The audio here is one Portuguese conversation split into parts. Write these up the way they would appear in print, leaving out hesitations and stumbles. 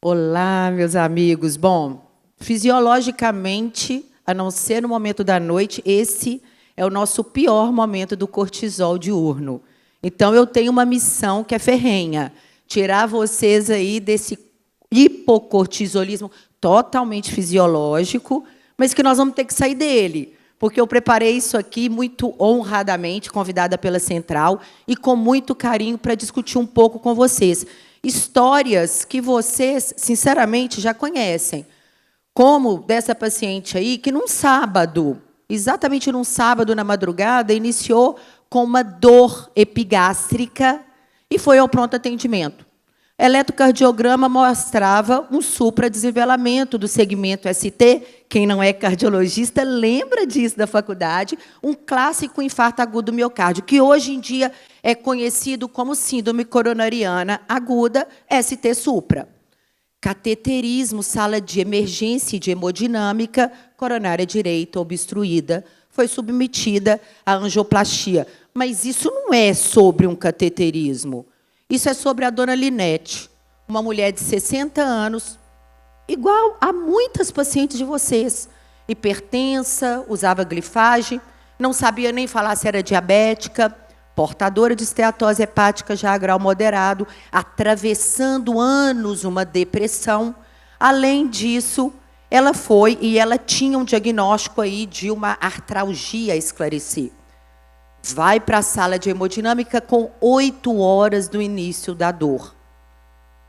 Olá, meus amigos. Bom, fisiologicamente, a não ser no momento da noite, esse é o nosso pior momento do cortisol diurno. Então, eu tenho uma missão que é ferrenha, tirar vocês aí desse hipocortisolismo totalmente fisiológico, mas que nós vamos ter que sair dele, porque eu preparei isso aqui muito honradamente, convidada pela Central, e com muito carinho para discutir um pouco com vocês. Histórias que vocês, sinceramente, já conhecem. Como dessa paciente aí, que num sábado, exatamente num sábado na madrugada, iniciou com uma dor epigástrica e foi ao pronto atendimento. Eletrocardiograma mostrava um supradesnivelamento do segmento ST. Quem não é cardiologista lembra disso da faculdade, um clássico infarto agudo do miocárdio, que hoje em dia é conhecido como síndrome coronariana aguda, ST-supra. Cateterismo, sala de emergência e de hemodinâmica, coronária direita obstruída, foi submetida à angioplastia. Mas isso não é sobre um cateterismo. Isso é sobre a dona Linete, uma mulher de 60 anos, igual a muitas pacientes de vocês. Hipertensa, usava glifagem, não sabia nem falar se era diabética, portadora de esteatose hepática já a grau moderado, atravessando anos uma depressão. Além disso, ela foi e ela tinha um diagnóstico aí de uma artralgia a esclarecer. Vai para a sala de hemodinâmica com 8 horas do início da dor.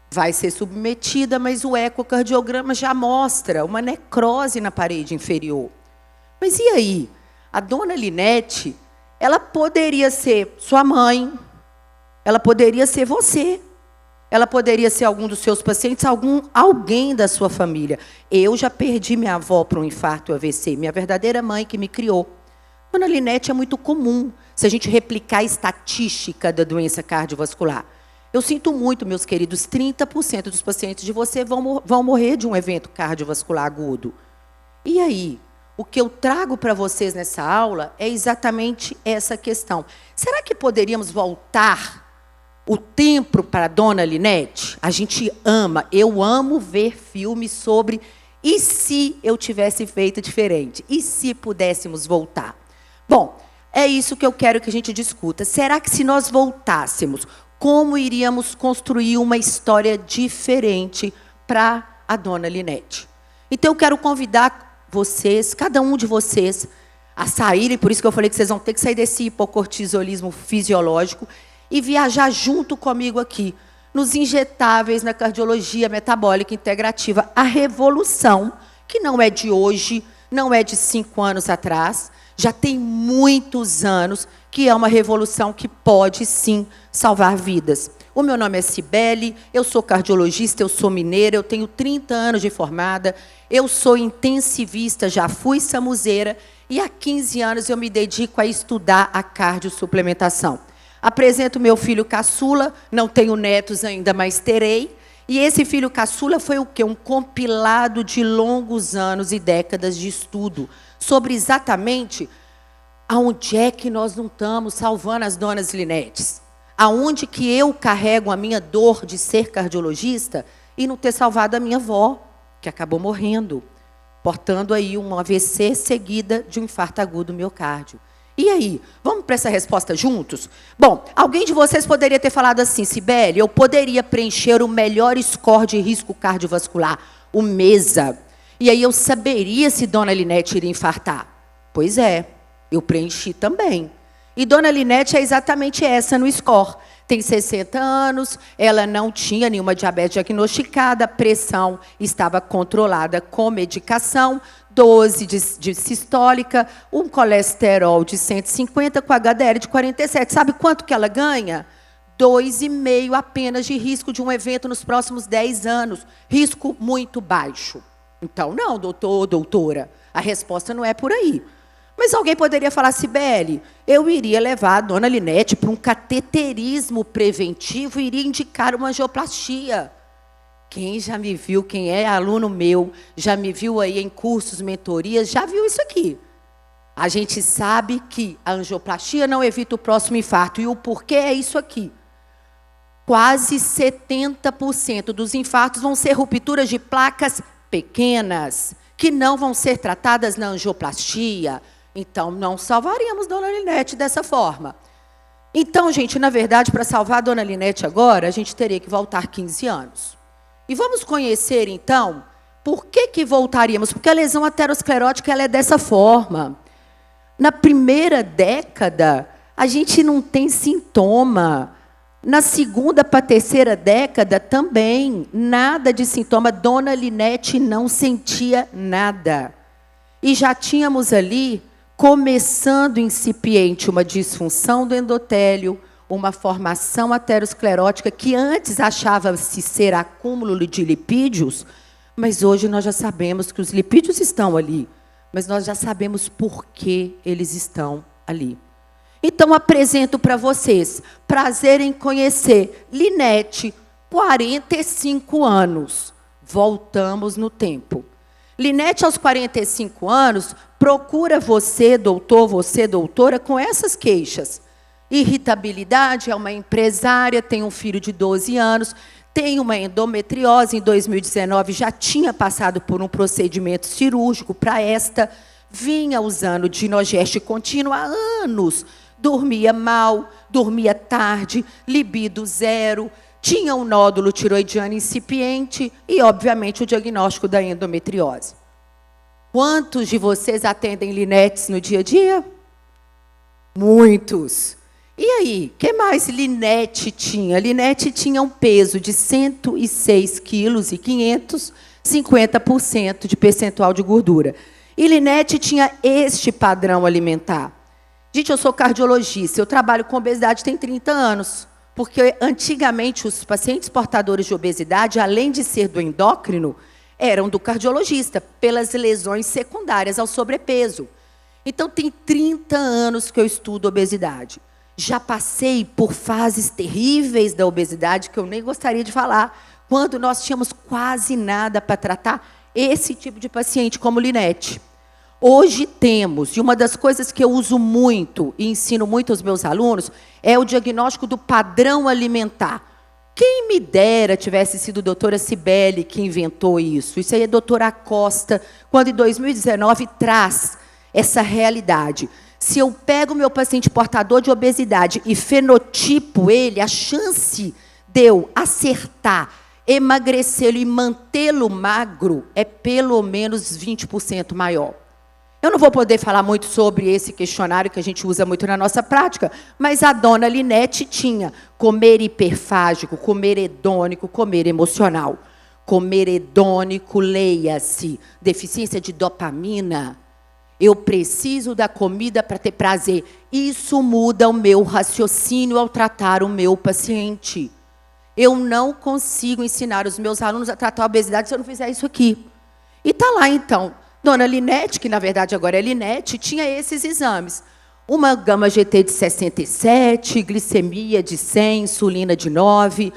Vai ser submetida, mas o ecocardiograma já mostra uma necrose na parede inferior. Mas e aí? A dona Linete, ela poderia ser sua mãe, ela poderia ser você, ela poderia ser algum dos seus pacientes, alguém da sua família. Eu já perdi minha avó para um infarto AVC, minha verdadeira mãe que me criou. Dona Linete é muito comum, se a gente replicar a estatística da doença cardiovascular. Eu sinto muito, meus queridos, 30% dos pacientes de você vão morrer de um evento cardiovascular agudo. E aí? O que eu trago para vocês nessa aula é exatamente essa questão. Será que poderíamos voltar o tempo para a dona Linete? A gente ama, eu amo ver filmes sobre e se eu tivesse feito diferente? E se pudéssemos voltar? Bom, é isso que eu quero que a gente discuta. Será que se nós voltássemos, como iríamos construir uma história diferente para a dona Linete? Então, eu quero convidar vocês, cada um de vocês, a saírem, por isso que eu falei que vocês vão ter que sair desse hipocortisolismo fisiológico e viajar junto comigo aqui, nos injetáveis, na cardiologia metabólica integrativa, a revolução, que não é de hoje, não é de 5 anos atrás, já tem muitos anos, que é uma revolução que pode, sim, salvar vidas. O meu nome é Cibele, eu sou cardiologista, eu sou mineira, eu tenho 30 anos de formada, eu sou intensivista, já fui samuzeira, e há 15 anos eu me dedico a estudar a cardiosuplementação. Apresento meu filho caçula, não tenho netos ainda, mas terei, e esse filho caçula foi o quê? Um compilado de longos anos e décadas de estudo sobre exatamente aonde é que nós não estamos salvando as donas Linetes. Aonde que eu carrego a minha dor de ser cardiologista e não ter salvado a minha avó, que acabou morrendo, portando aí um AVC seguida de um infarto agudo do miocárdio. E aí, vamos para essa resposta juntos? Bom, alguém de vocês poderia ter falado assim, Cibele, eu poderia preencher o melhor score de risco cardiovascular, o MESA. E aí eu saberia se dona Linete iria infartar. Pois é, eu preenchi também. E dona Linete é exatamente essa no score. Tem 60 anos, ela não tinha nenhuma diabetes diagnosticada, a pressão estava controlada com medicação, 12 de sistólica, um colesterol de 150 com HDL de 47. Sabe quanto que ela ganha? 2,5 apenas de risco de um evento nos próximos 10 anos. Risco muito baixo. Então, não, doutor, doutora, a resposta não é por aí. Mas alguém poderia falar, Cibele, eu iria levar a dona Linete para um cateterismo preventivo e iria indicar uma angioplastia. Quem já me viu, quem é aluno meu, já me viu aí em cursos, mentorias, já viu isso aqui. A gente sabe que a angioplastia não evita o próximo infarto. E o porquê é isso aqui. quase 70% dos infartos vão ser rupturas de placas pequenas, que não vão ser tratadas na angioplastia. Então, não salvaríamos Dona Linete dessa forma. Então, gente, na verdade, para salvar a Dona Linete agora, a gente teria que voltar 15 anos. E vamos conhecer, então, por que voltaríamos? Porque a lesão aterosclerótica ela é dessa forma. Na primeira década, a gente não tem sintoma. Na segunda para a terceira década, também, nada de sintoma. Dona Linete não sentia nada. E já tínhamos ali, começando incipiente, uma disfunção do endotélio, uma formação aterosclerótica, que antes achava-se ser acúmulo de lipídios, mas hoje nós já sabemos que os lipídios estão ali, mas nós já sabemos por que eles estão ali. Então, apresento para vocês, prazer em conhecer Linete, 45 anos. Voltamos no tempo. Linete, aos 45 anos, procura você, doutora, com essas queixas. Irritabilidade, é uma empresária, tem um filho de 12 anos, tem uma endometriose, em 2019 já tinha passado por um procedimento cirúrgico para esta, vinha usando dinogeste contínuo há anos, dormia mal, dormia tarde, libido zero, tinha um nódulo tiroidiano incipiente e, obviamente, o diagnóstico da endometriose. Quantos de vocês atendem Linetes no dia a dia? Muitos. E aí, o que mais Linete tinha? Linete tinha um peso de 106,5 kg, 50% de percentual de gordura. E Linete tinha este padrão alimentar. Gente, eu sou cardiologista, eu trabalho com obesidade tem 30 anos. Porque antigamente os pacientes portadores de obesidade, além de ser do endócrino, eram do cardiologista, pelas lesões secundárias ao sobrepeso. Então, tem 30 anos que eu estudo obesidade. Já passei por fases terríveis da obesidade, que eu nem gostaria de falar, quando nós tínhamos quase nada para tratar esse tipo de paciente como Linete. Hoje temos, e uma das coisas que eu uso muito e ensino muito aos meus alunos, é o diagnóstico do padrão alimentar. Quem me dera tivesse sido a doutora Cibele que inventou isso. Isso aí é a doutora Acosta, quando em 2019 traz essa realidade. Se eu pego o meu paciente portador de obesidade e fenotipo ele, a chance de eu acertar, emagrecê-lo e mantê-lo magro é pelo menos 20% maior. Eu não vou poder falar muito sobre esse questionário que a gente usa muito na nossa prática, mas a dona Linete tinha comer hiperfágico, comer hedônico, comer emocional. Comer hedônico, leia-se, deficiência de dopamina. Eu preciso da comida para ter prazer. Isso muda o meu raciocínio ao tratar o meu paciente. Eu não consigo ensinar os meus alunos a tratar a obesidade se eu não fizer isso aqui. E está lá, então. Dona Linete, que na verdade agora é Linete, tinha esses exames. Uma gama GT de 67, glicemia de 100, insulina de 9,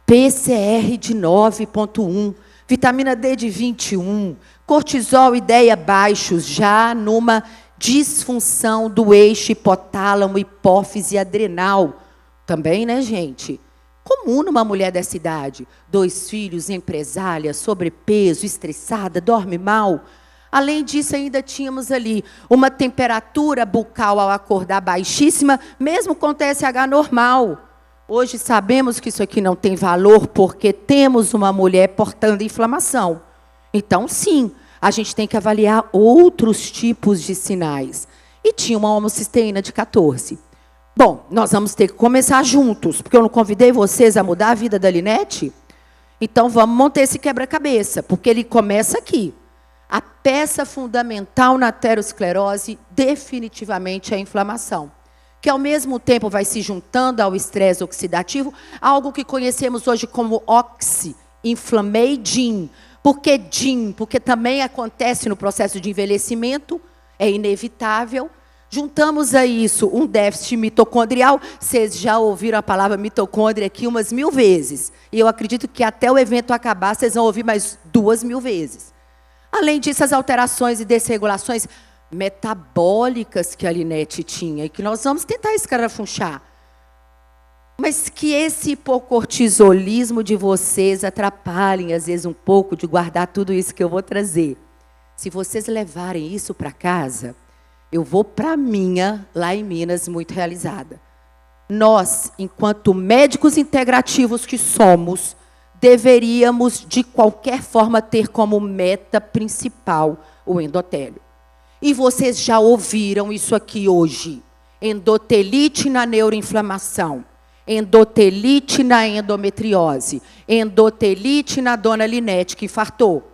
PCR de 9,1, vitamina D de 21, cortisol e DEA baixos, já numa disfunção do eixo hipotálamo, hipófise adrenal. Também, né, gente? Comum numa mulher dessa idade. 2 filhos, empresária, sobrepeso, estressada, dorme mal. Além disso, ainda tínhamos ali uma temperatura bucal ao acordar baixíssima, mesmo com TSH normal. Hoje sabemos que isso aqui não tem valor porque temos uma mulher portando inflamação. Então, sim, a gente tem que avaliar outros tipos de sinais. E tinha uma homocisteína de 14. Bom, nós vamos ter que começar juntos, porque eu não convidei vocês a mudar a vida da Linete. Então, vamos montar esse quebra-cabeça, porque ele começa aqui. A peça fundamental na aterosclerose, definitivamente, é a inflamação, que, ao mesmo tempo, vai se juntando ao estresse oxidativo, algo que conhecemos hoje como oxi-inflammaging. Por que DIN? Porque também acontece no processo de envelhecimento, é inevitável. Juntamos a isso um déficit mitocondrial. Vocês já ouviram a palavra mitocôndria aqui umas 1000 vezes. E eu acredito que até o evento acabar, vocês vão ouvir mais 2000 vezes. Além disso, as alterações e desregulações metabólicas que a Linete tinha e que nós vamos tentar escarafunchar. Mas que esse hipocortisolismo de vocês atrapalhem, às vezes, um pouco de guardar tudo isso que eu vou trazer. Se vocês levarem isso para casa, eu vou para a minha, lá em Minas, muito realizada. Nós, enquanto médicos integrativos que somos, deveríamos, de qualquer forma, ter como meta principal o endotélio. E vocês já ouviram isso aqui hoje. Endotelite na neuroinflamação. Endotelite na endometriose. Endotelite na dona Linete, que infartou.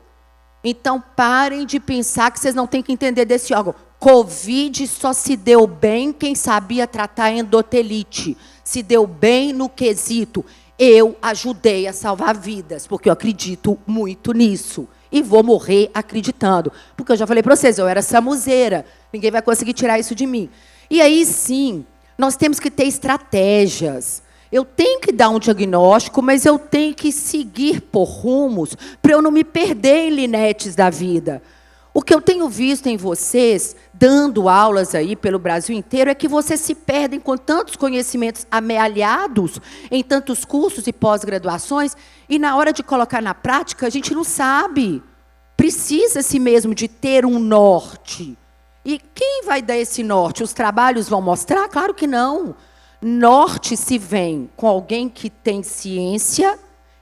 Então, parem de pensar que vocês não têm que entender desse órgão. Covid só se deu bem quem sabia tratar endotelite. Se deu bem no quesito. Eu ajudei a salvar vidas, porque eu acredito muito nisso. E vou morrer acreditando. Porque eu já falei para vocês, eu era samuzeira. Ninguém vai conseguir tirar isso de mim. E aí, sim, nós temos que ter estratégias. Eu tenho que dar um diagnóstico, mas eu tenho que seguir por rumos para eu não me perder em linetes da vida. O que eu tenho visto em vocês, dando aulas aí pelo Brasil inteiro, é que vocês se perdem com tantos conhecimentos amealhados em tantos cursos e pós-graduações, e na hora de colocar na prática, a gente não sabe. Precisa-se mesmo de ter um norte. E quem vai dar esse norte? Os trabalhos vão mostrar? Claro que não. Norte se vem com alguém que tem ciência,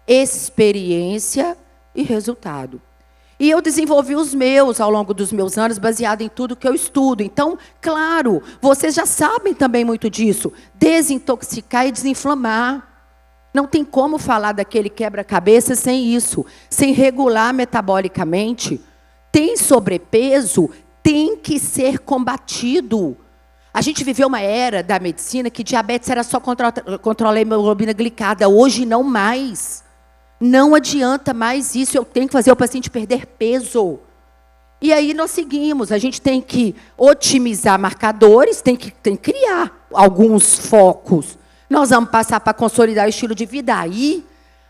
experiência e resultado. E eu desenvolvi os meus ao longo dos meus anos, baseado em tudo que eu estudo. Então, claro, vocês já sabem também muito disso. Desintoxicar e desinflamar. Não tem como falar daquele quebra-cabeça sem isso. Sem regular metabolicamente. Tem sobrepeso, tem que ser combatido. A gente viveu uma era da medicina que diabetes era só controlar a hemoglobina glicada. Hoje não mais. Não adianta mais isso. Eu tenho que fazer o paciente perder peso. E aí nós seguimos. A gente tem que otimizar marcadores, tem que criar alguns focos. Nós vamos passar para consolidar o estilo de vida. Aí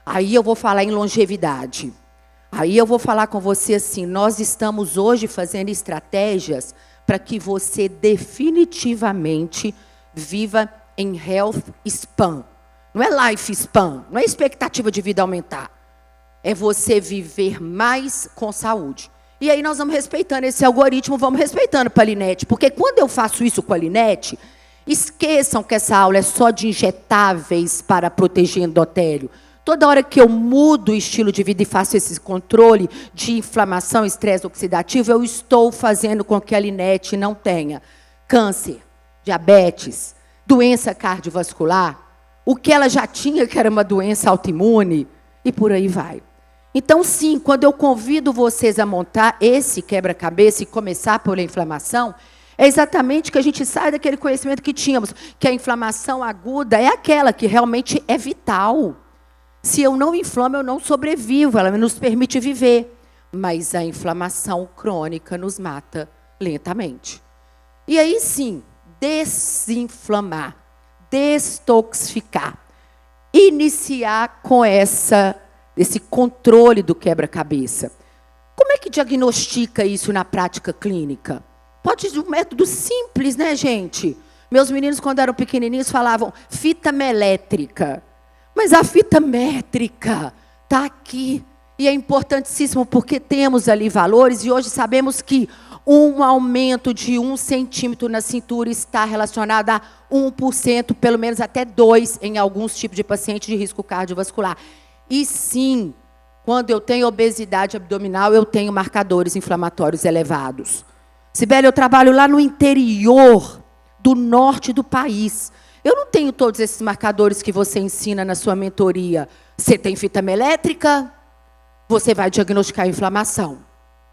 eu vou falar em longevidade. Aí eu vou falar com você assim, nós estamos hoje fazendo estratégias para que você definitivamente viva em health span. Não é life span, não é expectativa de vida aumentar. É você viver mais com saúde. E aí nós vamos respeitando esse algoritmo, vamos respeitando para a Linete. Porque quando eu faço isso com a Linete, esqueçam que essa aula é só de injetáveis para proteger endotélio. Toda hora que eu mudo o estilo de vida e faço esse controle de inflamação, estresse oxidativo, eu estou fazendo com que a Linete não tenha câncer, diabetes, doença cardiovascular, o que ela já tinha, que era uma doença autoimune, e por aí vai. Então, sim, quando eu convido vocês a montar esse quebra-cabeça e começar pela inflamação, é exatamente que a gente sai daquele conhecimento que tínhamos, que a inflamação aguda é aquela que realmente é vital. Se eu não inflamo, eu não sobrevivo, ela nos permite viver. Mas a inflamação crônica nos mata lentamente. E aí, sim, desinflamar. Destoxificar, iniciar com esse controle do quebra-cabeça. Como é que diagnostica isso na prática clínica? Pode ser um método simples, né, gente? Meus meninos, quando eram pequenininhos, falavam fita métrica. Mas a fita métrica está aqui. E é importantíssimo porque temos ali valores e hoje sabemos que um aumento de 1 centímetro na cintura está relacionado a 1%, pelo menos até 2% em alguns tipos de pacientes de risco cardiovascular. E sim, quando eu tenho obesidade abdominal, eu tenho marcadores inflamatórios elevados. Sibeli, eu trabalho lá no interior do norte do país. Eu não tenho todos esses marcadores que você ensina na sua mentoria. Você tem fita métrica? Você vai diagnosticar a inflamação.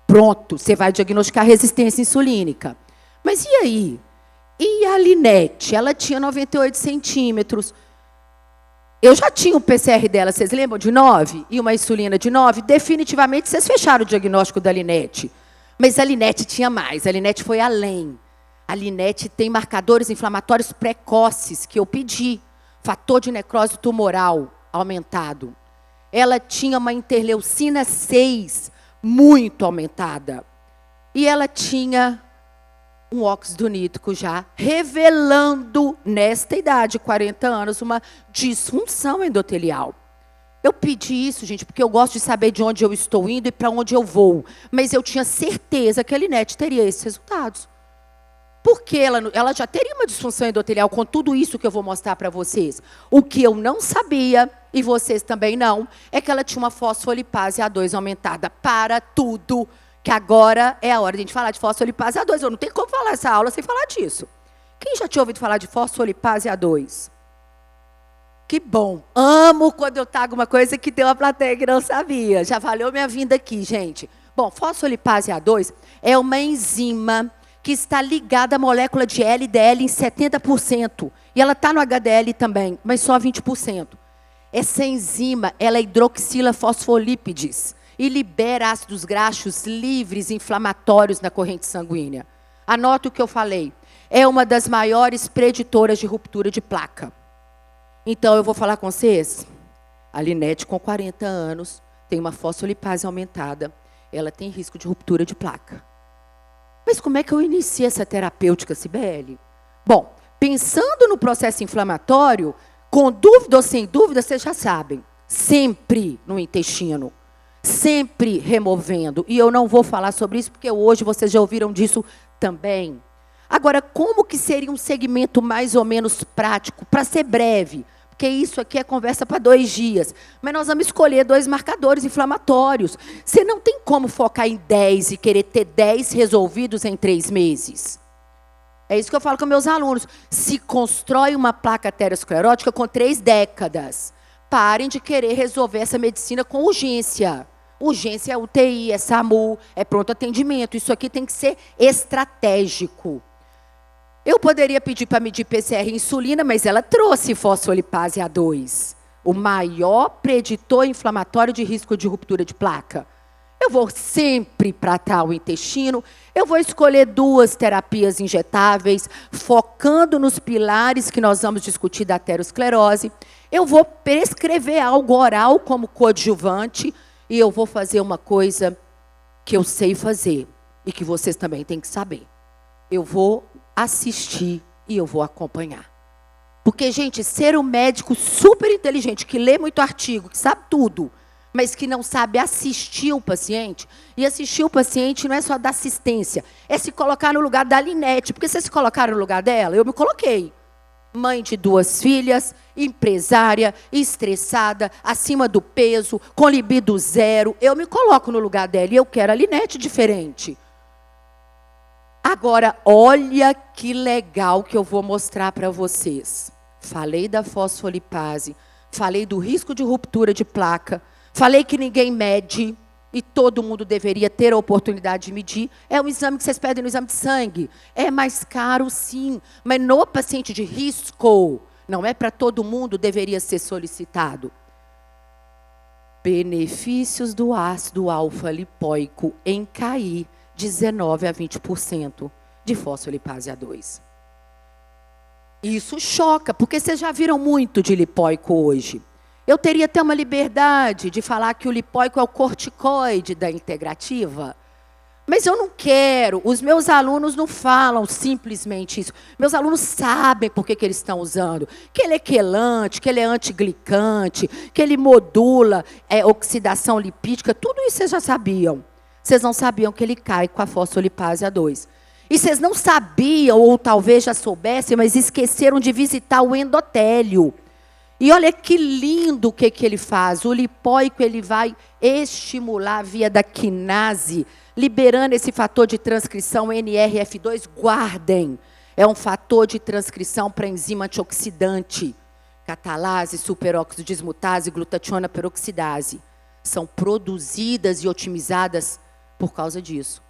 Pronto, você vai diagnosticar resistência insulínica. Mas e aí? E a Linete? Ela tinha 98 centímetros. Eu já tinha o PCR dela, vocês lembram? De 9? E uma insulina de 9? Definitivamente, vocês fecharam o diagnóstico da Linete. Mas a Linete tinha mais, a Linete foi além. A Linete tem marcadores inflamatórios precoces, que eu pedi. Fator de necrose tumoral aumentado. Ela tinha uma interleucina 6 muito aumentada. E ela tinha um óxido nítrico já, revelando, nesta idade, 40 anos, uma disfunção endotelial. Eu pedi isso, gente, porque eu gosto de saber de onde eu estou indo e para onde eu vou. Mas eu tinha certeza que a Linete teria esses resultados. Porque ela já teria uma disfunção endotelial com tudo isso que eu vou mostrar para vocês. O que eu não sabia, e vocês também não, é que ela tinha uma fosfolipase A2 aumentada para tudo. Que agora é a hora de a gente falar de fosfolipase A2. Eu não tenho como falar essa aula sem falar disso. Quem já tinha ouvido falar de fosfolipase A2? Que bom. Amo quando eu trago uma coisa que tem uma plateia que não sabia. Já valeu minha vinda aqui, gente. Bom, fosfolipase A2 é uma enzima que está ligada à molécula de LDL em 70%. E ela está no HDL também, mas só 20%. Essa enzima, ela hidroxila fosfolípides e libera ácidos graxos livres inflamatórios na corrente sanguínea. Anota o que eu falei. É uma das maiores preditoras de ruptura de placa. Então, eu vou falar com vocês. A Linete, com 40 anos, tem uma fosfolipase aumentada. Ela tem risco de ruptura de placa. Mas como é que eu iniciei essa terapêutica, Cibele? Bom, pensando no processo inflamatório, com dúvida ou sem dúvida, vocês já sabem. Sempre no intestino. Sempre removendo. E eu não vou falar sobre isso, porque hoje vocês já ouviram disso também. Agora, como que seria um segmento mais ou menos prático, para ser breve? Porque isso aqui é conversa para 2 dias. Mas nós vamos escolher 2 marcadores inflamatórios. Você não tem como focar em 10 e querer ter 10 resolvidos em 3 meses. É isso que eu falo com meus alunos. Se constrói uma placa aterosclerótica com 3 décadas. Parem de querer resolver essa medicina com urgência. Urgência é UTI, é SAMU, é pronto atendimento. Isso aqui tem que ser estratégico. Eu poderia pedir para medir PCR e insulina, mas ela trouxe fosfolipase A2, o maior preditor inflamatório de risco de ruptura de placa. Eu vou sempre tratar o intestino, eu vou escolher 2 terapias injetáveis, focando nos pilares que nós vamos discutir da aterosclerose. Eu vou prescrever algo oral como coadjuvante e eu vou fazer uma coisa que eu sei fazer e que vocês também têm que saber. Eu vou assistir e eu vou acompanhar. Porque, gente, ser um médico super inteligente, que lê muito artigo, que sabe tudo, mas que não sabe assistir o paciente, e assistir o paciente não é só dar assistência, é se colocar no lugar da Linete, porque vocês se colocaram no lugar dela, eu me coloquei. Mãe de 2 filhas, empresária, estressada, acima do peso, com libido 0, eu me coloco no lugar dela e eu quero a Linete diferente. Agora, olha que legal que eu vou mostrar para vocês. Falei da fosfolipase, falei do risco de ruptura de placa, falei que ninguém mede e todo mundo deveria ter a oportunidade de medir. É um exame que vocês pedem no exame de sangue. É mais caro, sim, mas no paciente de risco, não é para todo mundo, deveria ser solicitado. Benefícios do ácido alfa-lipoico em cair 19% a 20% de fosfolipase A2. Isso choca, porque vocês já viram muito de lipóico hoje. Eu teria até uma liberdade de falar que o lipóico é o corticoide da integrativa, mas eu não quero. Os meus alunos não falam simplesmente isso. Meus alunos sabem por que eles estão usando. Que ele é quelante, que ele é antiglicante, que ele modula oxidação lipídica. Tudo isso vocês já sabiam. Vocês não sabiam que ele cai com a fosfolipase A2. E vocês não sabiam, ou talvez já soubessem, mas esqueceram de visitar o endotélio. E olha que lindo o que ele faz. O lipóico ele vai estimular via da quinase, liberando esse fator de transcrição NRF2. Guardem, é um fator de transcrição para enzima antioxidante. Catalase, superóxido dismutase, glutationa peroxidase. São produzidas e otimizadas por causa disso.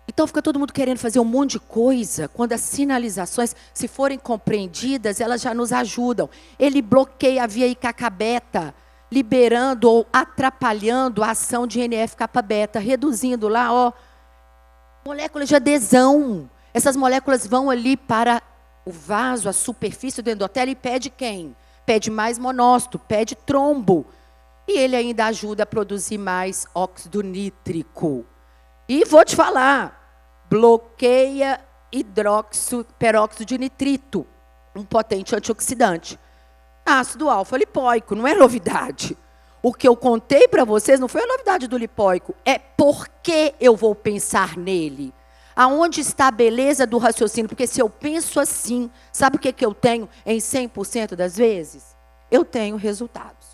Então fica todo mundo querendo fazer um monte de coisa, quando as sinalizações, se forem compreendidas, elas já nos ajudam. Ele bloqueia a via IKK-beta, liberando ou atrapalhando a ação de NF-kappa-beta, reduzindo lá, ó, moléculas de adesão. Essas moléculas vão ali para o vaso, a superfície do endotélio e pede quem? Pede mais monócito, pede trombo. E ele ainda ajuda a produzir mais óxido nítrico. E vou te falar, bloqueia peróxido de nitrito, um potente antioxidante. Ácido alfa-lipóico, não é novidade. O que eu contei para vocês não foi a novidade do lipóico, é por que eu vou pensar nele. Aonde está a beleza do raciocínio? Porque se eu penso assim, sabe o que eu tenho em 100% das vezes? Eu tenho resultados.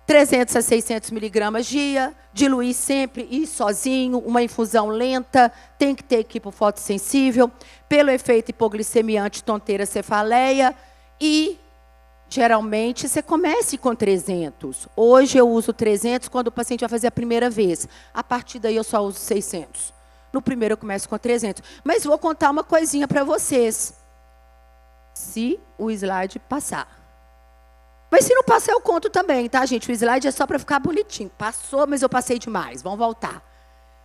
300 a 600 miligramas dia, diluir sempre, ir sozinho, uma infusão lenta, tem que ter equipe fotossensível, pelo efeito hipoglicemiante, tonteira, cefaleia, e geralmente você comece com 300. Hoje eu uso 300 quando o paciente vai fazer a primeira vez. A partir daí eu só uso 600. No primeiro eu começo com 300. Mas vou contar uma coisinha para vocês. Se o slide passar. Mas se não passar, eu conto também, tá, gente? O slide é só para ficar bonitinho. Passou, mas eu passei demais. Vamos voltar.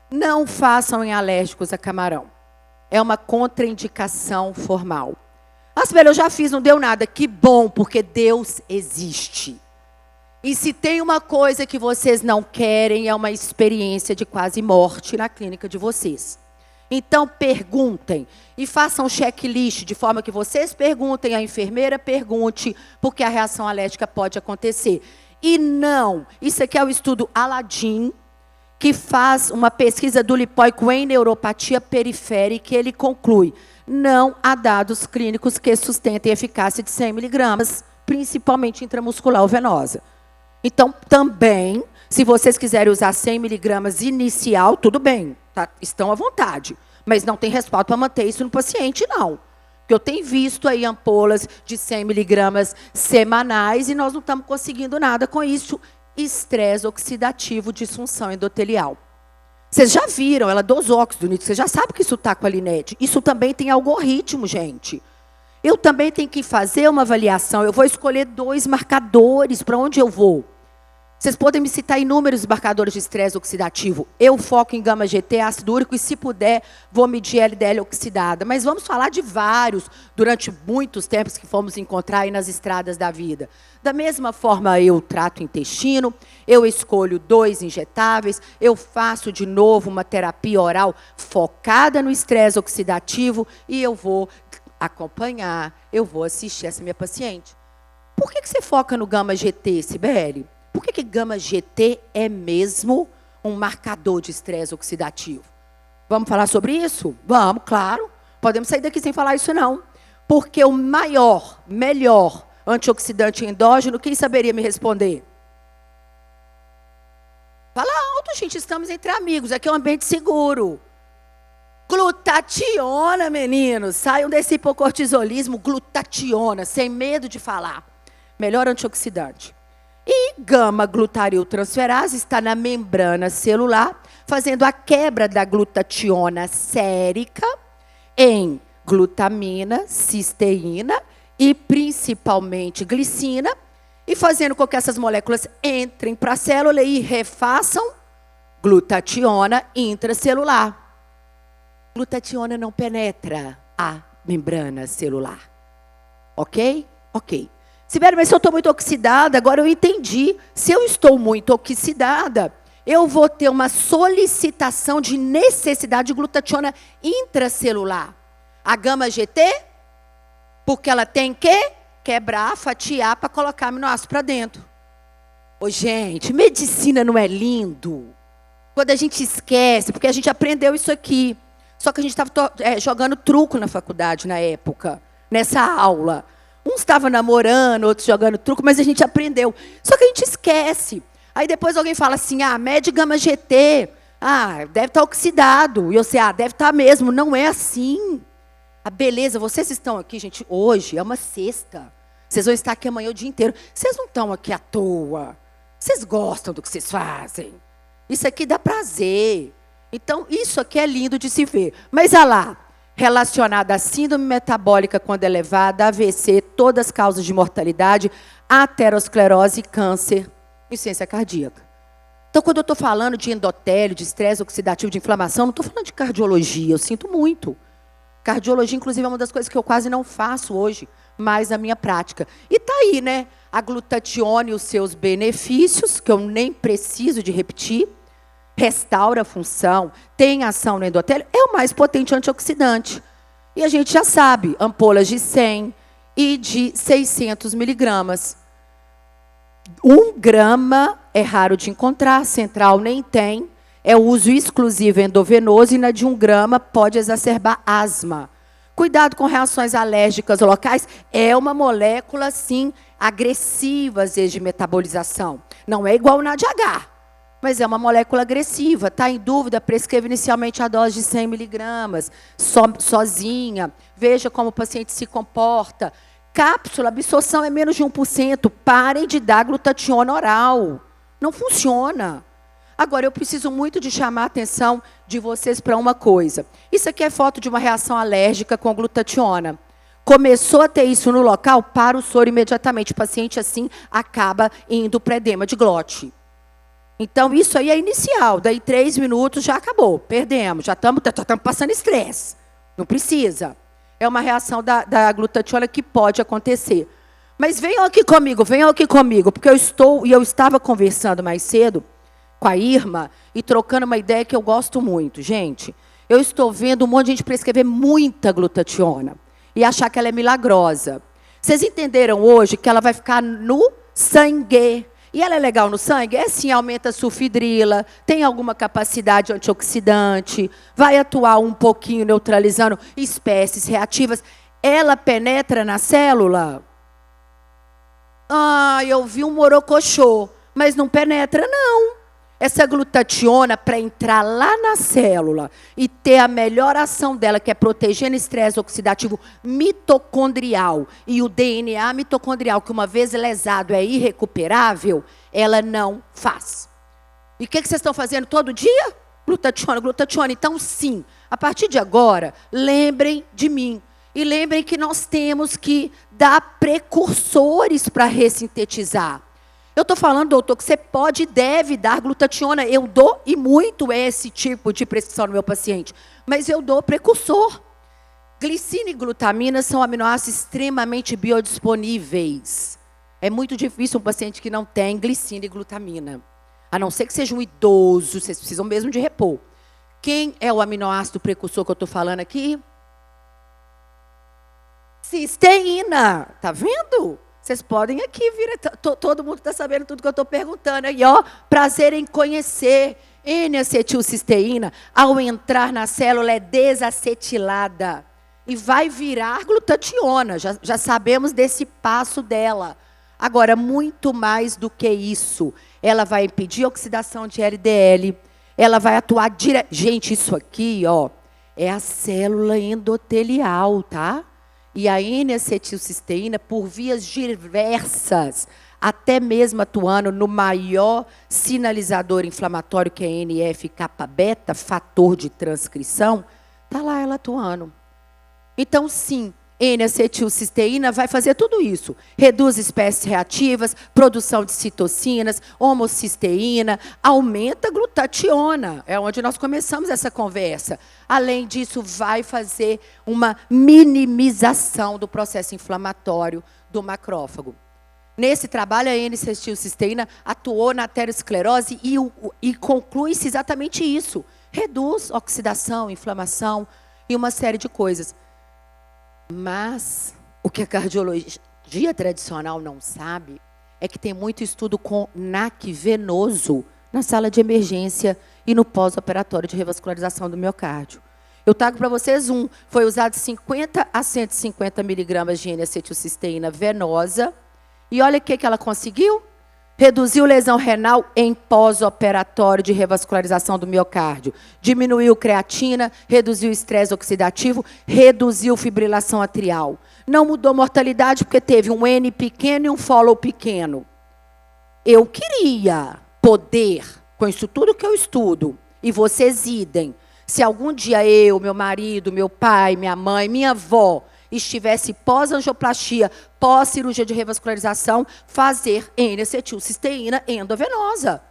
Não façam em alérgicos a camarão. É uma contraindicação formal. Ah, Sibeli, eu já fiz, não deu nada. Que bom, porque Deus existe. E se tem uma coisa que vocês não querem, é uma experiência de quase morte na clínica de vocês. Então, perguntem e façam checklist, de forma que vocês perguntem, a enfermeira pergunte, porque a reação alérgica pode acontecer. E não, isso aqui é o estudo Aladdin, que faz uma pesquisa do lipóico em neuropatia periférica, e ele conclui, não há dados clínicos que sustentem a eficácia de 100 miligramas, principalmente intramuscular ou venosa. Então, também, se vocês quiserem usar 100 miligramas inicial, tudo bem, tá? Estão à vontade. Mas não tem respaldo para manter isso no paciente, não. Porque eu tenho visto aí ampolas de 100 miligramas semanais e nós não estamos conseguindo nada com isso. Estresse oxidativo, disfunção endotelial. Vocês já viram, ela dosou óxido nítrico, você já sabe que isso está com a Linete. Isso também tem algoritmo, gente. Eu também tenho que fazer uma avaliação. Eu vou escolher 2 marcadores para onde eu vou. Vocês podem me citar inúmeros marcadores de estresse oxidativo. Eu foco em gama-GT, ácido úrico, e se puder, vou medir LDL oxidada. Mas vamos falar de vários, durante muitos tempos que fomos encontrar aí nas estradas da vida. Da mesma forma, eu trato o intestino, eu escolho 2 injetáveis, eu faço de novo uma terapia oral focada no estresse oxidativo e eu vou acompanhar, eu vou assistir essa minha paciente. Por que você foca no gama-GT, Sibeli? Por que gama-GT é mesmo um marcador de estresse oxidativo? Vamos falar sobre isso? Vamos, claro. Podemos sair daqui sem falar isso, não. Porque o melhor antioxidante endógeno, quem saberia me responder? Fala alto, gente, estamos entre amigos. Aqui é um ambiente seguro. Glutationa, meninos. Saiam desse hipocortisolismo, glutationa, sem medo de falar. Melhor antioxidante. E gama-glutariltransferase está na membrana celular, fazendo a quebra da glutationa sérica em glutamina, cisteína e principalmente glicina, e fazendo com que essas moléculas entrem para a célula e refaçam glutationa intracelular. Glutationa não penetra a membrana celular. Ok? Ok. Sibeli, mas se eu estou muito oxidada, agora eu entendi. Se eu estou muito oxidada, eu vou ter uma solicitação de necessidade de glutationa intracelular. A gama-GT, porque ela tem que quebrar, fatiar para colocar aminoácido para dentro. Ô, gente, medicina não é lindo? Quando a gente esquece, porque a gente aprendeu isso aqui. Só que a gente estava jogando truco na faculdade na época, nessa aula. Uns estavam namorando, outros jogando truco, mas a gente aprendeu. Só que a gente esquece. Aí depois alguém fala assim, mede gama-GT. Deve estar oxidado. E eu sei, deve estar mesmo. Não é assim. A beleza, vocês estão aqui, gente, hoje é uma sexta. Vocês vão estar aqui amanhã o dia inteiro. Vocês não estão aqui à toa. Vocês gostam do que vocês fazem. Isso aqui dá prazer. Então, isso aqui é lindo de se ver. Mas, olha lá. Relacionada à síndrome metabólica quando elevada, AVC, todas as causas de mortalidade, aterosclerose, câncer, insuficiência cardíaca. Então, quando eu estou falando de endotélio, de estresse oxidativo, de inflamação, não estou falando de cardiologia, eu sinto muito. Cardiologia, inclusive, é uma das coisas que eu quase não faço hoje, mais na minha prática. E está aí, né? A glutationa e os seus benefícios, que eu nem preciso de repetir. Restaura a função, tem ação no endotélio, é o mais potente antioxidante. E a gente já sabe, ampolas de 100 e de 600 miligramas. 1 grama é raro de encontrar, central nem tem. É o uso exclusivo endovenoso e na de 1 grama pode exacerbar asma. Cuidado com reações alérgicas locais. É uma molécula, sim, agressiva, às vezes, de metabolização. Não é igual na de H, mas é uma molécula agressiva. Está em dúvida, prescreva inicialmente a dose de 100 miligramas, sozinha. Veja como o paciente se comporta. Cápsula, absorção é menos de 1%. Parem de dar glutationa oral. Não funciona. Agora, eu preciso muito de chamar a atenção de vocês para uma coisa. Isso aqui é foto de uma reação alérgica com glutationa. Começou a ter isso no local, para o soro imediatamente. O paciente, assim, acaba indo para edema de glote. Então, isso aí é inicial. Daí, 3 minutos, já acabou. Perdemos. Já estamos passando estresse. Não precisa. É uma reação da glutationa que pode acontecer. Mas venham aqui comigo, porque eu estava conversando mais cedo com a Irma e trocando uma ideia que eu gosto muito. Gente, eu estou vendo um monte de gente prescrever muita glutationa e achar que ela é milagrosa. Vocês entenderam hoje que ela vai ficar no sangue? E ela é legal no sangue? É sim, aumenta a sulfidrila, tem alguma capacidade antioxidante, vai atuar um pouquinho neutralizando espécies reativas. Ela penetra na célula? Ah, eu vi um morocochô, mas não penetra, não. Essa glutationa, para entrar lá na célula e ter a melhor ação dela, que é protegendo estresse oxidativo mitocondrial, e o DNA mitocondrial, que uma vez lesado é irrecuperável, ela não faz. E o que vocês estão fazendo todo dia? Glutationa, glutationa. Então, sim, a partir de agora, lembrem de mim. E lembrem que nós temos que dar precursores para ressintetizar. Eu estou falando, doutor, que você pode e deve dar glutationa. Eu dou e muito esse tipo de prescrição no meu paciente. Mas eu dou precursor. Glicina e glutamina são aminoácidos extremamente biodisponíveis. É muito difícil um paciente que não tem glicina e glutamina. A não ser que seja um idoso, vocês precisam mesmo de repor. Quem é o aminoácido precursor que eu estou falando aqui? Cisteína. Está vendo? Vocês podem aqui vir, todo mundo está sabendo tudo que eu estou perguntando. Aí, ó, prazer em conhecer. N-acetilcisteína, ao entrar na célula, é desacetilada. E vai virar glutationa. Já sabemos desse passo dela. Agora, muito mais do que isso. Ela vai impedir a oxidação de LDL. Ela vai atuar direto. Gente, isso aqui, ó, é a célula endotelial, tá? E a N-acetilcisteína, por vias diversas, até mesmo atuando no maior sinalizador inflamatório, que é NF-kappa-beta, fator de transcrição, está lá ela atuando. Então, sim, N-acetilcisteína vai fazer tudo isso. Reduz espécies reativas, produção de citocinas, homocisteína, aumenta a glutationa. É onde nós começamos essa conversa. Além disso, vai fazer uma minimização do processo inflamatório do macrófago. Nesse trabalho, a N-acetilcisteína atuou na aterosclerose e conclui-se exatamente isso. Reduz oxidação, inflamação e uma série de coisas. Mas o que a cardiologia tradicional não sabe é que tem muito estudo com NAC venoso na sala de emergência e no pós-operatório de revascularização do miocárdio. Eu trago para vocês foi usado 50 a 150 miligramas de N-acetilcisteína venosa. E olha o que ela conseguiu. Reduziu lesão renal em pós-operatório de revascularização do miocárdio. Diminuiu creatina, reduziu estresse oxidativo, reduziu fibrilação atrial. Não mudou mortalidade porque teve um N pequeno e um follow pequeno. Eu queria poder, com isso tudo que eu estudo, e vocês idem, se algum dia eu, meu marido, meu pai, minha mãe, minha avó, estivesse pós-angioplastia, pós-cirurgia de revascularização, fazer N-acetilcisteína endovenosa.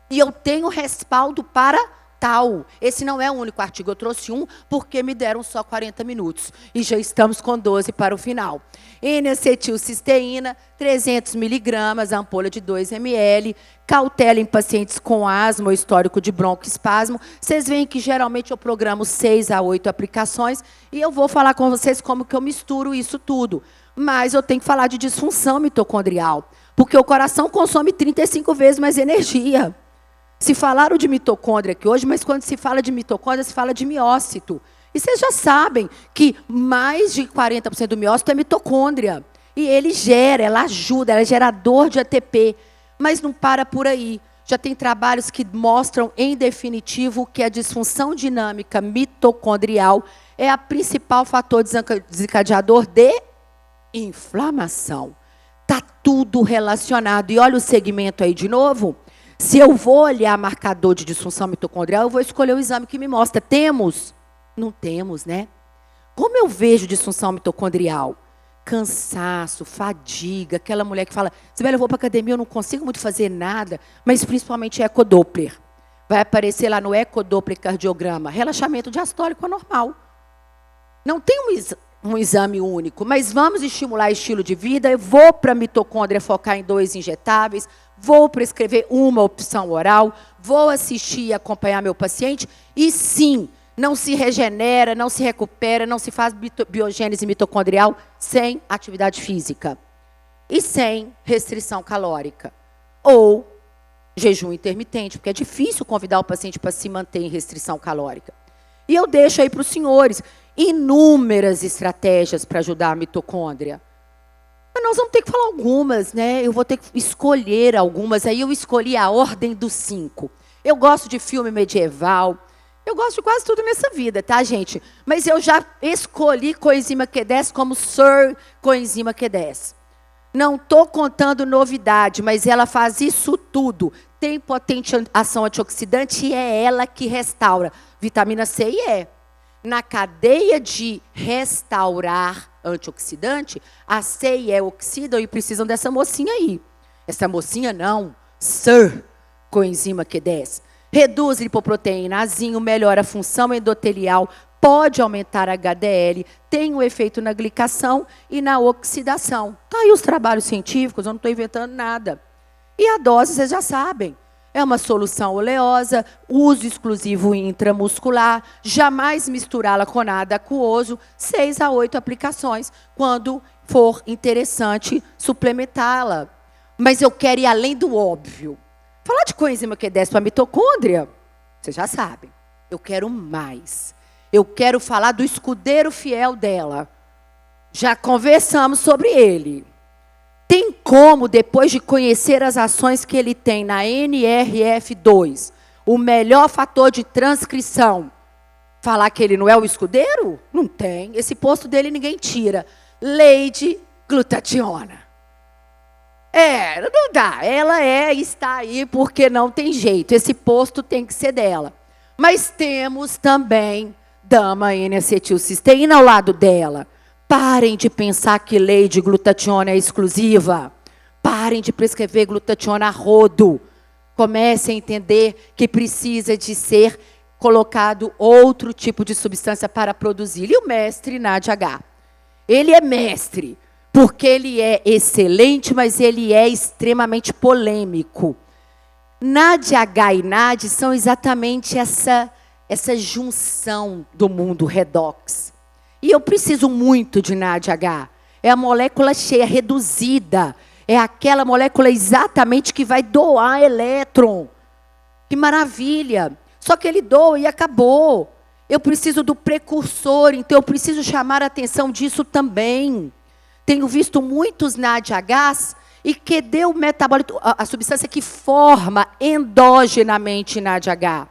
E eu tenho respaldo para fundamental. Esse não é o único artigo. Eu trouxe um porque me deram só 40 minutos. E já estamos com 12 para o final. N-acetilcisteína, 300 miligramas, ampulha de 2 ml. Cautela em pacientes com asma ou histórico de broncoespasmo. Vocês veem que geralmente eu programo 6 a 8 aplicações. E eu vou falar com vocês como que eu misturo isso tudo. Mas eu tenho que falar de disfunção mitocondrial. Porque o coração consome 35 vezes mais energia. Se falaram de mitocôndria aqui hoje, mas quando se fala de mitocôndria, se fala de miócito. E vocês já sabem que mais de 40% do miócito é mitocôndria. E ele gera, ela ajuda, ela é gerador de ATP. Mas não para por aí. Já tem trabalhos que mostram, em definitivo, que a disfunção dinâmica mitocondrial é o principal fator desencadeador de inflamação. Está tudo relacionado. E olha o segmento aí de novo. Se eu vou olhar marcador de disfunção mitocondrial, eu vou escolher o exame que me mostra. Temos? Não temos, né? Como eu vejo disfunção mitocondrial? Cansaço, fadiga, aquela mulher que fala, Sibeli, eu vou para a academia, eu não consigo muito fazer nada, mas principalmente ecodoppler. Vai aparecer lá no ecodoppler cardiograma, relaxamento diastólico anormal. Não tem um exame único, mas vamos estimular estilo de vida, eu vou para a mitocôndria focar em 2 injetáveis, vou prescrever uma opção oral, vou assistir e acompanhar meu paciente, e sim, não se regenera, não se recupera, não se faz biogênese mitocondrial sem atividade física e sem restrição calórica ou jejum intermitente, porque é difícil convidar o paciente para se manter em restrição calórica. E eu deixo aí para os senhores inúmeras estratégias para ajudar a mitocôndria. Mas nós vamos ter que falar algumas, né? Eu vou ter que escolher algumas. Aí eu escolhi a ordem dos 5. Eu gosto de filme medieval. Eu gosto de quase tudo nessa vida, tá, gente? Mas eu já escolhi coenzima Q10 como Sir coenzima Q10. Não estou contando novidade, mas ela faz isso tudo. Tem potente ação antioxidante e é ela que restaura. Vitamina C e E. Na cadeia de restaurar antioxidante, a C e E oxidam e precisam dessa mocinha aí. Essa mocinha não, Sir coenzima Q10. Reduz lipoproteína, azinho, melhora a função endotelial, pode aumentar a HDL, tem um efeito na glicação e na oxidação. Tá aí os trabalhos científicos, eu não estou inventando nada. E a dose, vocês já sabem. É uma solução oleosa, uso exclusivo intramuscular, jamais misturá-la com nada aquoso, 6 a 8 aplicações, quando for interessante suplementá-la. Mas eu quero ir além do óbvio. Falar de coenzima Q10 para mitocôndria, vocês já sabem. Eu quero mais. Eu quero falar do escudeiro fiel dela. Já conversamos sobre ele. Tem como, depois de conhecer as ações que ele tem na NRF2, o melhor fator de transcrição, falar que ele não é o escudeiro? Não tem. Esse posto dele ninguém tira. Lady glutationa. Não dá. Ela está aí porque não tem jeito. Esse posto tem que ser dela. Mas temos também dama N-acetilcisteína ao lado dela. Parem de pensar que Lady glutationa é exclusiva. Parem de prescrever glutationa a rodo. Comecem a entender que precisa de ser colocado outro tipo de substância para produzir. E o mestre NADH. Ele é mestre. Porque ele é excelente, mas ele é extremamente polêmico. NADH e NAD são exatamente essa junção do mundo redox. E eu preciso muito de NADH. É a molécula cheia, reduzida. É aquela molécula exatamente que vai doar elétron. Que maravilha. Só que ele doa e acabou. Eu preciso do precursor, então eu preciso chamar a atenção disso também. Tenho visto muitos NADHs e que deu metabólito, a substância que forma endogenamente NADH.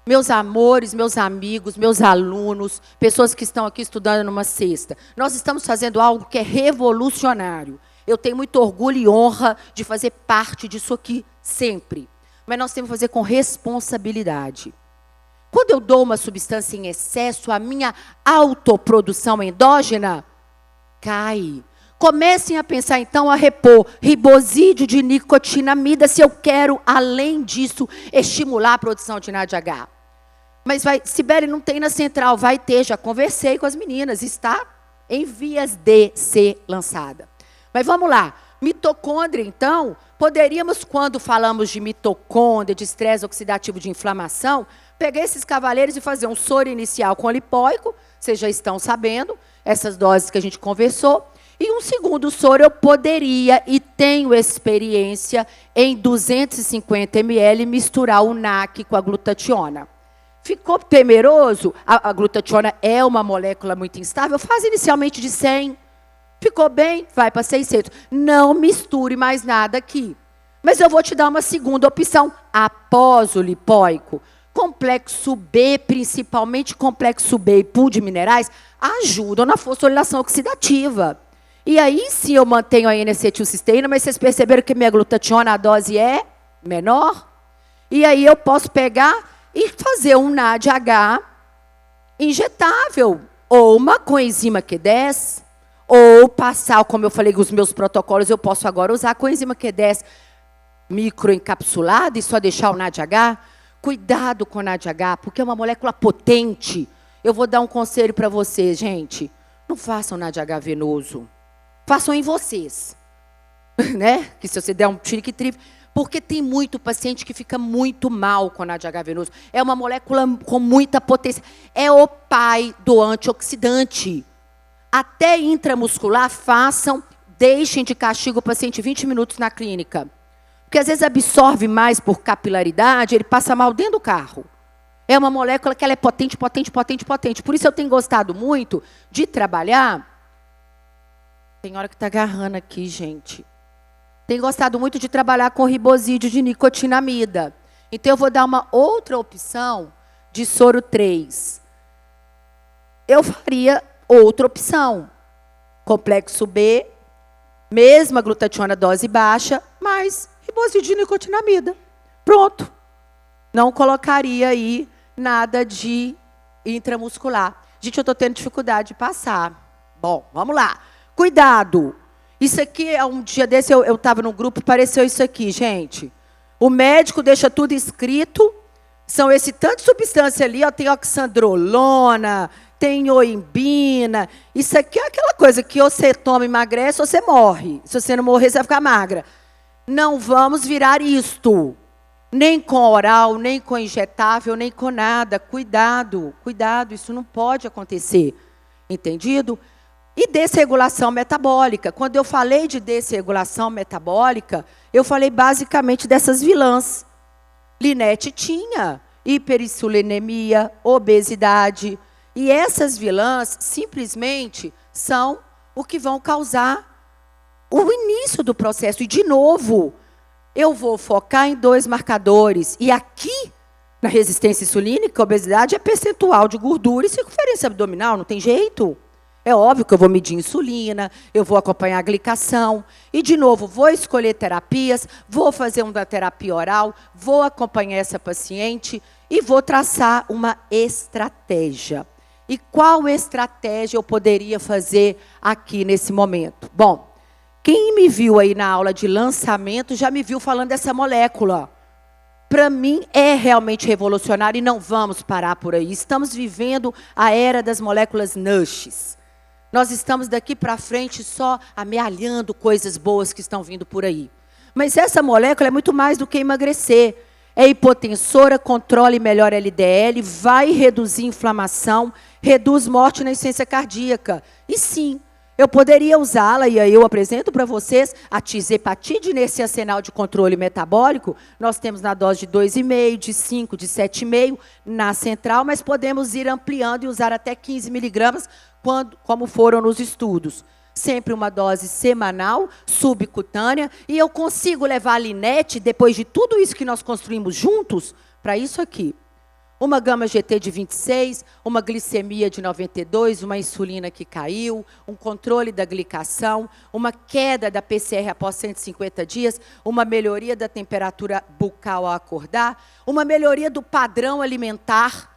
Meus amores, meus amigos, meus alunos, pessoas que estão aqui estudando numa sexta, nós estamos fazendo algo que é revolucionário. Eu tenho muito orgulho e honra de fazer parte disso aqui sempre. Mas nós temos que fazer com responsabilidade. Quando eu dou uma substância em excesso, a minha autoprodução endógena cai. Comecem a pensar, então, a repor ribosídeo de nicotinamida, se eu quero, além disso, estimular a produção de NADH. Mas vai, Sibeli, não tem na central. Vai ter, já conversei com as meninas. Está em vias de ser lançada. Mas vamos lá. Mitocôndria, então, poderíamos, quando falamos de mitocôndria, de estresse oxidativo de inflamação, pegar esses cavaleiros e fazer um soro inicial com lipóico, vocês já estão sabendo, essas doses que a gente conversou, e um segundo soro eu poderia, e tenho experiência, em 250 ml, misturar o NAC com a glutationa. Ficou temeroso? A glutationa é uma molécula muito instável, faz inicialmente de 100. Ficou bem? Vai para 600. Não misture mais nada aqui. Mas eu vou te dar uma segunda opção, após o lipóico. Complexo B, principalmente complexo B e pool de minerais, ajudam na fosforilação oxidativa. E aí sim eu mantenho a N-acetilcisteína, mas vocês perceberam que minha glutationa, a dose é menor? E aí eu posso pegar e fazer um NADH injetável, ou uma coenzima Q10, ou passar, como eu falei, os meus protocolos, eu posso agora usar a coenzima Q10 microencapsulada e só deixar o NADH. Cuidado com o NADH, porque é uma molécula potente. Eu vou dar um conselho para vocês, gente. Não façam NADH venoso. Façam em vocês. Né? Que se você der um tirique-tripe. Porque tem muito paciente que fica muito mal com o NADH venoso. É uma molécula com muita potência. É o pai do antioxidante. Até intramuscular, façam, deixem de castigo o paciente 20 minutos na clínica. Porque às vezes absorve mais por capilaridade, ele passa mal dentro do carro. É uma molécula que ela é potente, potente, potente, potente. Por isso eu tenho gostado muito de trabalhar. Tem hora que está agarrando aqui, gente. Tenho gostado muito de trabalhar com ribosídeo de nicotinamida. Então eu vou dar uma outra opção de soro 3. Eu faria outra opção, complexo B, mesma glutationa dose baixa, mas ribosídeo de nicotinamida. Pronto. Não colocaria aí nada de intramuscular. Gente, eu estou tendo dificuldade de passar. Bom, vamos lá. Cuidado. Isso aqui, um dia desse eu estava num grupo, pareceu isso aqui, gente. O médico deixa tudo escrito, são esse tanto de substância ali, ó, tem oxandrolona, tem oimbina. Isso aqui é aquela coisa que ou você toma e emagrece ou você morre. Se você não morrer, você vai ficar magra. Não vamos virar isto. Nem com oral, nem com injetável, nem com nada. Cuidado, cuidado, isso não pode acontecer. Entendido? E desregulação metabólica. Quando eu falei de desregulação metabólica, eu falei basicamente dessas vilãs. Linete tinha hiperinsulinemia, obesidade. E essas vilãs, simplesmente, são o que vão causar o início do processo. E, de novo, eu vou focar em 2 marcadores. E aqui, na resistência insulínica, a obesidade é percentual de gordura e circunferência abdominal, não tem jeito. É óbvio que eu vou medir insulina, eu vou acompanhar a glicação. E, de novo, vou escolher terapias, vou fazer uma terapia oral, vou acompanhar essa paciente e vou traçar uma estratégia. E qual estratégia eu poderia fazer aqui nesse momento? Bom, quem me viu aí na aula de lançamento já me viu falando dessa molécula. Para mim é realmente revolucionário e não vamos parar por aí. Estamos vivendo a era das moléculas NUSHs. Nós estamos daqui para frente só amealhando coisas boas que estão vindo por aí. Mas essa molécula é muito mais do que emagrecer. É hipotensora, controla e melhora LDL, vai reduzir inflamação, reduz morte na insuficiência cardíaca. E sim, eu poderia usá-la, e aí eu apresento para vocês a tizepatide nesse arsenal de controle metabólico. Nós temos na dose de 2,5, de 5, de 7,5 na central, mas podemos ir ampliando e usar até 15 miligramas, como foram nos estudos. Sempre uma dose semanal, subcutânea, e eu consigo levar a Linete, depois de tudo isso que nós construímos juntos, para isso aqui. Uma gama GT de 26, uma glicemia de 92, uma insulina que caiu, um controle da glicação, uma queda da PCR após 150 dias, uma melhoria da temperatura bucal ao acordar, uma melhoria do padrão alimentar.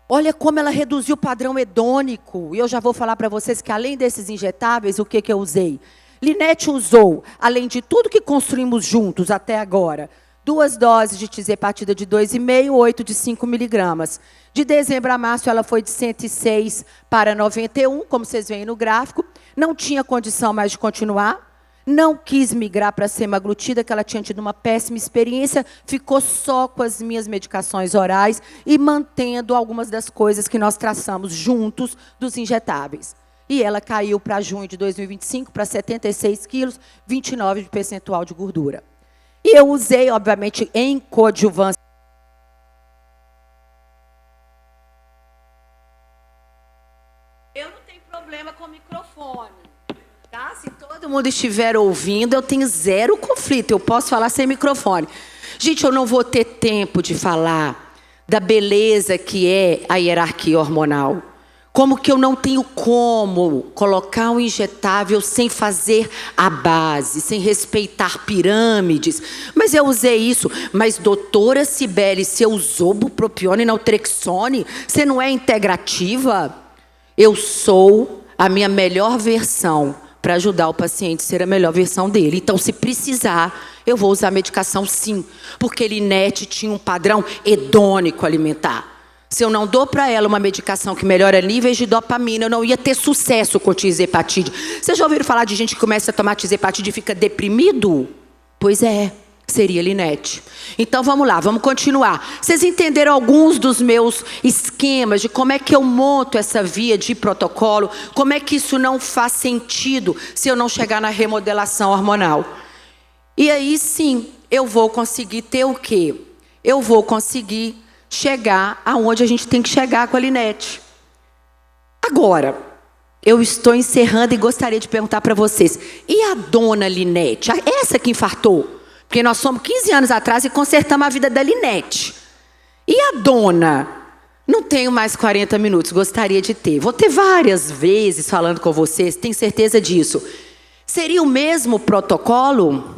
Olha como ela reduziu o padrão hedônico. E eu já vou falar para vocês que, além desses injetáveis, o que eu usei? Linete usou, além de tudo que construímos juntos até agora, 2 doses de tizepatida de 2,5, 8 de 5 miligramas. De dezembro a março, ela foi de 106 para 91, como vocês veem no gráfico. Não tinha condição mais de continuar. Não quis migrar para a semaglutida, que ela tinha tido uma péssima experiência. Ficou só com as minhas medicações orais e mantendo algumas das coisas que nós traçamos juntos dos injetáveis. E ela caiu para junho de 2025 para 76 quilos, 29 de percentual de gordura. E eu usei, obviamente, em coadjuvância. Eu não tenho problema com o microfone. Tá? Se todo mundo estiver ouvindo, eu tenho zero conflito. Eu posso falar sem microfone. Gente, eu não vou ter tempo de falar da beleza que é a hierarquia hormonal. Como que eu não tenho como colocar um injetável sem fazer a base, sem respeitar pirâmides. Mas eu usei isso. Mas, doutora Cibele, você usou bupropiona e naltrexone? Você não é integrativa? Eu sou a minha melhor versão para ajudar o paciente a ser a melhor versão dele. Então, se precisar, eu vou usar medicação sim. Porque Linete tinha um padrão hedônico alimentar. Se eu não dou para ela uma medicação que melhora níveis de dopamina, eu não ia ter sucesso com tizepatide. Vocês já ouviram falar de gente que começa a tomar tizepatide e fica deprimido? Pois é, seria Linete. Então vamos lá, vamos continuar. Vocês entenderam alguns dos meus esquemas de como é que eu monto essa via de protocolo? Como é que isso não faz sentido se eu não chegar na remodelação hormonal? E aí sim, eu vou conseguir ter o quê? Eu vou conseguir chegar aonde a gente tem que chegar com a Linete. Agora, eu estou encerrando e gostaria de perguntar para vocês. E a dona Linete? Essa que infartou? Porque nós somos 15 anos atrás e consertamos a vida da Linete. E a dona? Não tenho mais 40 minutos, gostaria de ter. Vou ter várias vezes falando com vocês, tenho certeza disso. Seria o mesmo protocolo?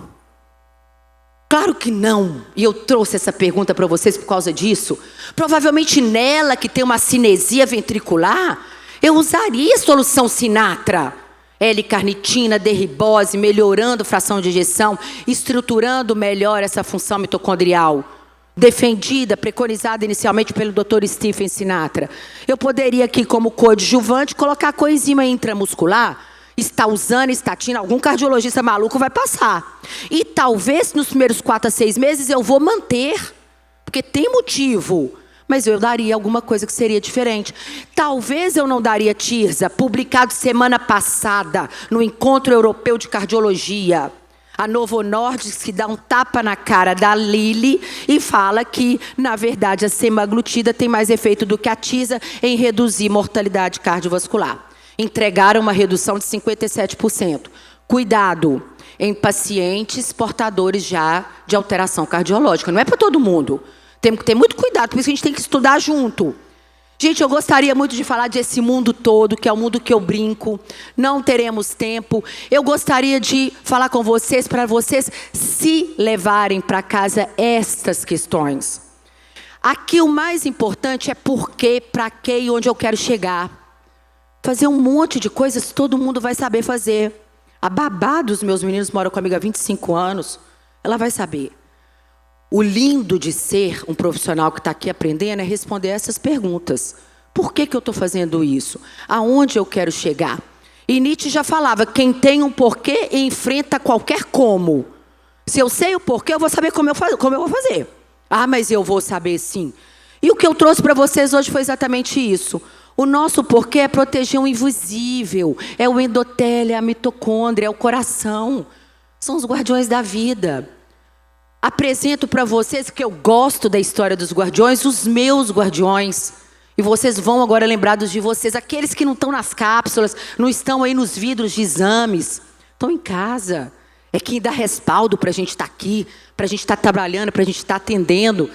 Claro que não. E eu trouxe essa pergunta para vocês por causa disso. Provavelmente nela, que tem uma cinesia ventricular, eu usaria a solução Sinatra. L-carnitina, D-ribose, melhorando a fração de ejeção, estruturando melhor essa função mitocondrial. Defendida, preconizada inicialmente pelo Dr. Stephen Sinatra. Eu poderia aqui, como coadjuvante, colocar coenzima intramuscular. Está usando estatina, algum cardiologista maluco vai passar. E talvez nos primeiros 4 a 6 meses eu vou manter, porque tem motivo. Mas eu daria alguma coisa que seria diferente. Talvez eu não daria Tirza, publicado semana passada no Encontro Europeu de Cardiologia. A Novo Nordisk que dá um tapa na cara da Lilly e fala que, na verdade, a semaglutida tem mais efeito do que a Tirza em reduzir mortalidade cardiovascular. Entregaram uma redução de 57%. Cuidado, em pacientes portadores já de alteração cardiológica. Não é para todo mundo. Temos que ter muito cuidado, por isso que a gente tem que estudar junto. Gente, eu gostaria muito de falar desse mundo todo, que é o mundo que eu brinco. Não teremos tempo. Eu gostaria de falar com vocês, para vocês se levarem para casa estas questões. Aqui o mais importante é por quê, para quê e onde eu quero chegar. Fazer um monte de coisas todo mundo vai saber fazer. A babá dos meus meninos mora comigo há 25 anos. Ela vai saber. O lindo de ser um profissional que está aqui aprendendo é responder essas perguntas. Por que eu estou fazendo isso? Aonde eu quero chegar? E Nietzsche já falava, quem tem um porquê enfrenta qualquer como. Se eu sei o porquê, eu vou saber como eu vou fazer. Ah, mas eu vou saber sim. E o que eu trouxe para vocês hoje foi exatamente isso. O nosso porquê é proteger o invisível, é o endotélio, é a mitocôndria, é o coração. São os guardiões da vida. Apresento para vocês, que eu gosto da história dos guardiões, os meus guardiões. E vocês vão agora lembrados de vocês, aqueles que não estão nas cápsulas, não estão aí nos vidros de exames, estão em casa. É quem dá respaldo para a gente estar aqui, para a gente estar trabalhando, para a gente estar atendendo.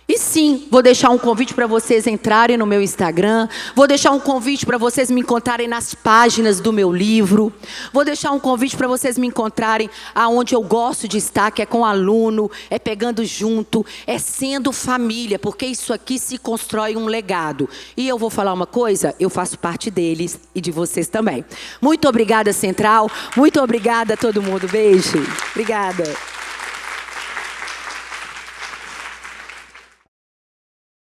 E sim, vou deixar um convite para vocês entrarem no meu Instagram. Vou deixar um convite para vocês me encontrarem nas páginas do meu livro. Vou deixar um convite para vocês me encontrarem aonde eu gosto de estar, que é com aluno, é pegando junto, é sendo família, porque isso aqui se constrói um legado. E eu vou falar uma coisa, eu faço parte deles e de vocês também. Muito obrigada, Central. Muito obrigada a todo mundo. Beijo. Obrigada.